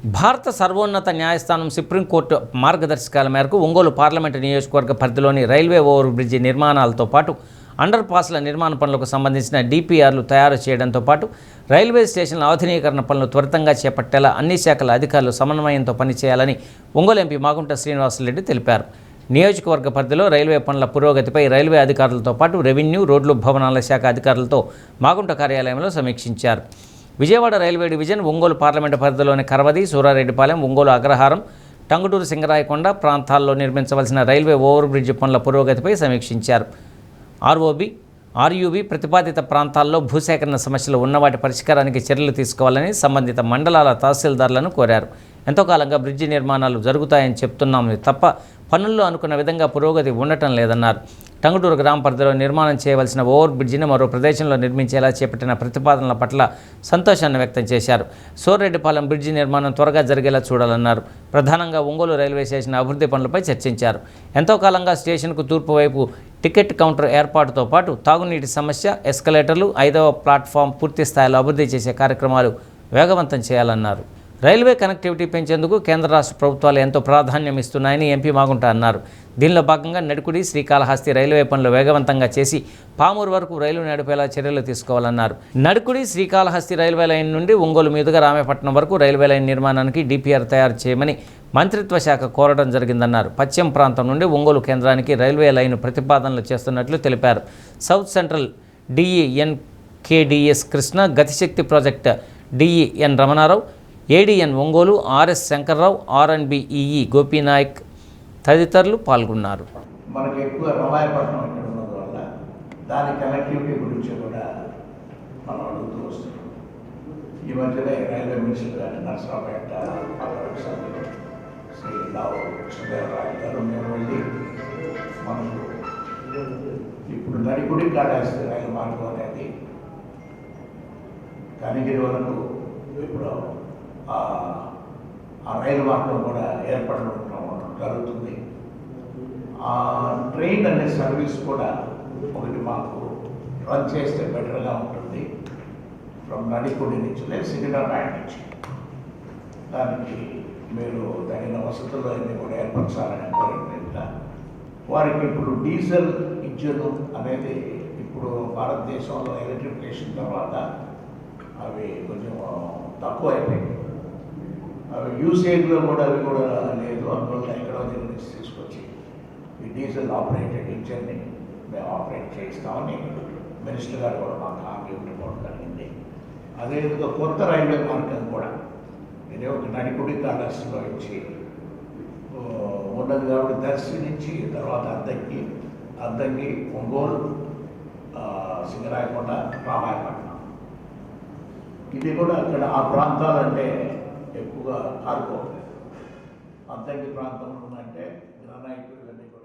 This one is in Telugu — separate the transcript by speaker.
Speaker 1: భారత సర్వోన్నత న్యాయస్థానం సుప్రీంకోర్టు మార్గదర్శకాల మేరకు ఒంగోలు పార్లమెంటు నియోజకవర్గ పరిధిలోని రైల్వే ఓవర్ బ్రిడ్జి నిర్మాణాలతో పాటు అండర్ పాస్ల నిర్మాణ పనులకు సంబంధించిన డిపిఆర్లు తయారు చేయడంతో పాటు రైల్వే స్టేషన్ల ఆధునీకరణ పనులు త్వరితంగా చేపట్టేలా అన్ని శాఖల అధికారులు సమన్వయంతో పనిచేయాలని ఒంగోలు ఎంపీ మాగుంట శ్రీనివాసరెడ్డి తెలిపారు. నియోజకవర్గ పరిధిలో రైల్వే పనుల పురోగతిపై రైల్వే అధికారులతో పాటు రెవెన్యూ, రోడ్లు, భవనాల శాఖ అధికారులతో మాగుంట కార్యాలయంలో సమీక్షించారు. Vijayawada railway division, Ongole parliament పరిధిలోని కరవది, సూరారెడ్డిపాలెం, ఒంగోలు అగ్రహారం, టంగుటూరు సింగరాయకొండ ప్రాంతాల్లో నిర్మించవలసిన రైల్వే ఓవర్ బ్రిడ్జ్ పనుల పురోగతిపై సమీక్షించారు. ఆర్యూబీ ప్రతిపాదిత ప్రాంతాల్లో భూసేకరణ సమస్యలు ఉన్న వాటి పరిష్కారానికి చర్యలు తీసుకోవాలని సంబంధిత మండలాల తహసీల్దార్లను కోరారు. ఎంతో కాలంగా బ్రిడ్జి నిర్మాణాలు జరుగుతాయని చెప్తున్నామని తప్ప పనుల్లో అనుకున్న విధంగా పురోగతి ఉండటం లేదన్నారు. టంగుటూరు గ్రామ పరిధిలో నిర్మాణం చేయవలసిన ఓవర్ బ్రిడ్జిని మరో ప్రదేశంలో నిర్మించేలా చేపట్టిన ప్రతిపాదనల పట్ల సంతోషాన్ని వ్యక్తం చేశారు. సూర్రెడ్డిపాలెం బ్రిడ్జి నిర్మాణం త్వరగా జరిగేలా చూడాలన్నారు. ప్రధానంగా ఒంగోలు రైల్వే స్టేషన్ అభివృద్ధి పనులపై చర్చించారు. ఎంతో కాలంగా స్టేషన్కు తూర్పు వైపు టికెట్ కౌంటర్ ఏర్పాటుతో పాటు తాగునీటి సమస్య, ఎస్కలేటర్లు, 5వ ప్లాట్ఫామ్ పూర్తి స్థాయిలో అభివృద్ధి చేసే కార్యక్రమాలు వేగవంతం చేయాలన్నారు. రైల్వే కనెక్టివిటీ పెంచేందుకు కేంద్ర రాష్ట్ర ప్రభుత్వాలు ఎంతో ప్రాధాన్యం ఇస్తున్నాయని ఎంపీ మాగుంట అన్నారు. దీనిలో భాగంగా నడుకుడి, శ్రీకాళహస్తి రైల్వే పనులు వేగవంతంగా చేసి పామూరు వరకు రైలు నడిపేలా చర్యలు తీసుకోవాలన్నారు. నడుకుడి, శ్రీకాళహస్తి రైల్వే లైన్ నుండి ఒంగోలు మీదుగా రామేపట్నం వరకు రైల్వే లైన్ నిర్మాణానికి డిపిఆర్ తయారు చేయమని మంత్రిత్వ శాఖ కోరడం జరిగిందన్నారు. పశ్చిమ ప్రాంతం నుండి ఒంగోలు కేంద్రానికి రైల్వే లైన్ ప్రతిపాదనలు చేస్తున్నట్లు తెలిపారు. సౌత్ సెంట్రల్ డిఈఎన్కేడిఎస్ Krishna, Gatishakti project DEN Ramanarao, ADN Ongole, RS Shankarrao, ఆర్ఎన్బిఈఈ గోపీనాయక్ తదితరులు పాల్గొన్నారు.
Speaker 2: మనకి ఎక్కువ రామాయపట్నం ఇక్కడ ఉన్నది వల్ల దాని కనెక్టివిటీ గురించి కూడా మనం అడుగుతూ వస్తున్నాం. ఈ మధ్యనే రైల్వే మినిస్టర్ గారు నర్సరావుపేట శ్రీ లావు కృష్ణదేవరాయలు గారు మేము వెళ్ళి మనకు ఇప్పుడు నడికుడి కాళేశ్వరి రైలు మార్గం అనేది కనిగిరి వరకు ఇప్పుడు ఆ రైలు మార్గం కూడా ఏర్పడడం జరుగుతుంది. ఆ ట్రైన్ అనే సర్వీస్ కూడా ఒకటి మాకు రన్ చేస్తే బెటర్గా ఉంటుంది. ఫ్రమ్ నడికుడి నుంచి లేదా సికింద్రాబాద్ నుంచి దానికి మీరు తగిన వసతులు అన్నీ కూడా ఏర్పరచాలని కోరిన వారికి ఇప్పుడు డీజిల్ ఇంజన్ అనేది ఇప్పుడు భారతదేశంలో ఎలక్ట్రిఫికేషన్ తర్వాత అవి కొంచెం తక్కువ అయిపోయింది. అవి యూసేజ్లో కూడా అవి కూడా లేదు. అందువల్ల ఎక్కడో దగ్గర నుంచి తీసుకొచ్చి ఈ డీజిల్ ఆపరేటెడ్ ఇంజన్ని మేము ఆపరేట్ చేయిస్తామని మినిస్టర్ గారు కూడా మాకు హామీ ఇవ్వడం జరిగింది. అదేవిధంగా కొత్త రైల్వే మార్గం కూడా ఇదే ఒక నడికుడి కాళహస్తిలో ఇచ్చి ఉన్నది కాబట్టి దర్శి నుంచి తర్వాత అద్దంకి, ఒంగోలు, సింగరాయకొండ, రామాయపట్నం ఇది కూడా అక్కడ ఆ ప్రాంతాలంటే ఎక్కువగా ఆడుకోవాలి. అద్దంకి ప్రాంతంలో ఉందంటే గ్రానైట్ ఇవన్నీ కూడా